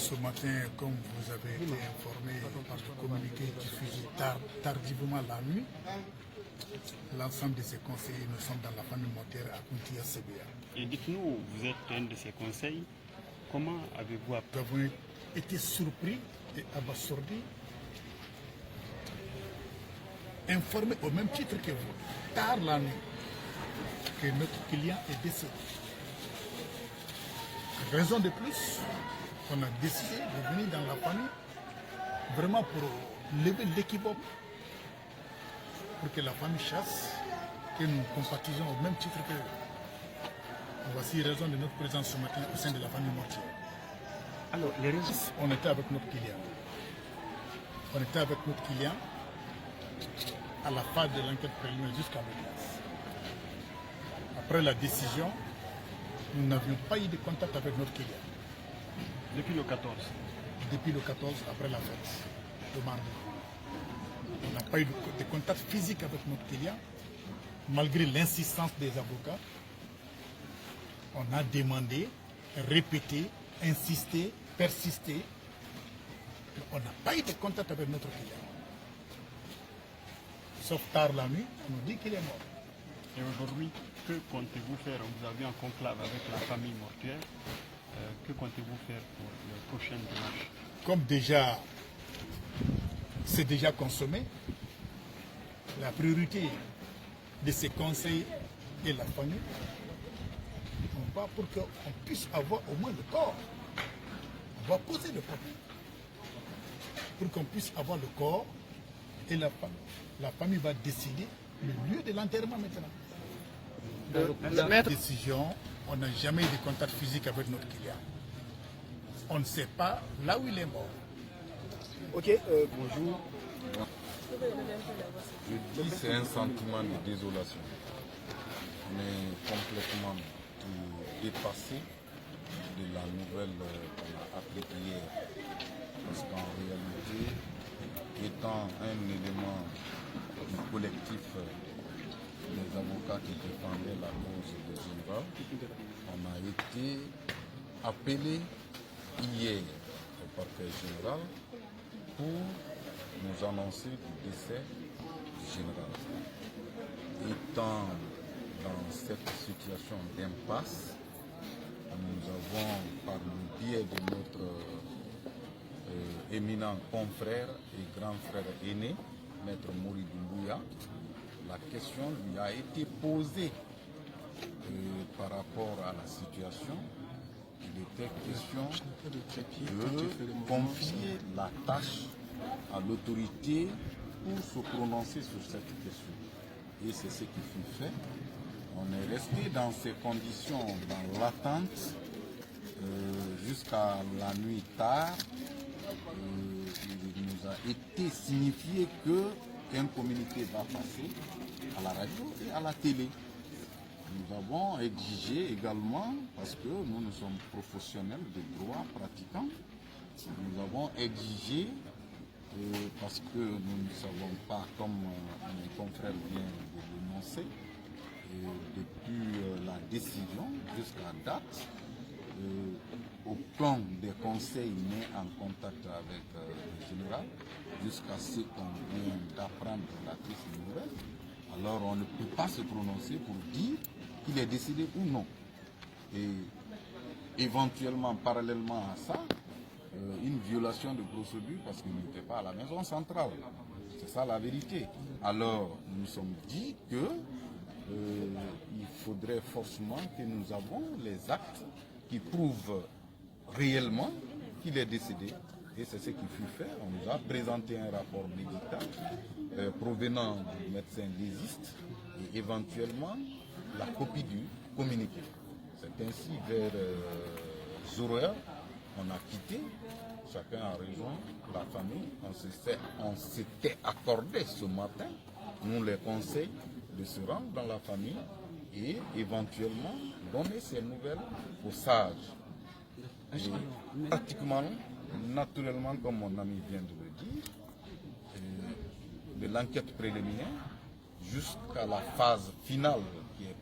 Ce matin, comme vous avez été informé par le communiqué diffusé tardivement la nuit, l'ensemble de ces conseillers, nous sommes dans la famille mortière à Kuntia CBA. Et dites-nous, vous êtes un de ces conseils, comment avez-vous appris? Nous avons été surpris et abasourdis, informés au même titre que vous, tard la nuit, que notre client est décédé. Raison de plus, on a décidé de venir dans la famille vraiment pour lever l'équivoque, pour que la famille chasse, que nous compatisons au même titre que eux. Voici raison de notre présence ce matin au sein de la famille mortière. Alors, les raisons... On était avec notre client. On était avec notre client à la phase de l'enquête préliminaire jusqu'à l'audience. Après la décision, nous n'avions pas eu de contact avec notre client. Depuis le 14? Depuis le 14, après la fête, le mardi. On n'a pas eu de contact physique avec notre client, malgré l'insistance des avocats. On a demandé, répété, insisté, persisté. On n'a pas eu de contact avec notre client. Sauf tard la nuit, on nous dit qu'il est mort. Et aujourd'hui, que comptez-vous faire? Vous avez un conclave avec la famille mortuaire. Que comptez-vous faire pour le prochain dimanche? Comme déjà, c'est déjà consommé, la priorité de ces conseils et la famille, on va pour qu'on puisse avoir au moins le corps. On va poser le problème. Pour qu'on puisse avoir le corps et la famille. La famille va décider le lieu de l'enterrement maintenant. La décision, on n'a jamais eu de contact physique avec notre client. On ne sait pas là où il est mort. Ok, bonjour. Je dis c'est un sentiment de désolation. On est complètement dépassé de la nouvelle qu'on a appris hier. Parce qu'en réalité, étant un élément du collectif des avocats qui défendaient la cause de général, on a été appelé hier au parquet général pour nous annoncer le décès du général. Étant dans cette situation d'impasse, nous avons, par le biais de notre éminent confrère et grand frère aîné, Maître Mori Doumbouya, la question lui a été posée par rapport à la situation. Il était question de confier la tâche à l'autorité pour se prononcer sur cette question. Et c'est ce qui fut fait. On est resté dans ces conditions, dans l'attente, jusqu'à la nuit tard. Il nous a été signifié qu'un communiqué va passer à la radio et à la télé. Nous avons exigé également, parce que nous sommes professionnels de droit pratiquants, nous avons exigé, parce que nous ne savons pas, comme mon confrère vient de l'énoncer, depuis la décision jusqu'à date, aucun des conseils n'est en contact avec le général, jusqu'à ce qu'on vient d'apprendre la triste nouvelle. Alors on ne peut pas se prononcer pour dire qu'il est décédé ou non. Et éventuellement, parallèlement à ça, une violation de procédure parce qu'il n'était pas à la maison centrale. C'est ça la vérité. Alors nous sommes dit que il faudrait forcément que nous avons les actes qui prouvent réellement qu'il est décédé. Et c'est ce qui fut fait. On nous a présenté un rapport médical provenant du médecin légiste et éventuellement la copie du communiqué. C'est ainsi vers 0 heure, on a quitté, chacun a rejoint la famille. On s'était accordé ce matin, nous les conseils, de se rendre dans la famille et éventuellement donner ces nouvelles aux sages. Et pratiquement, naturellement, comme mon ami vient de le dire, de l'enquête préliminaire jusqu'à la phase finale qui est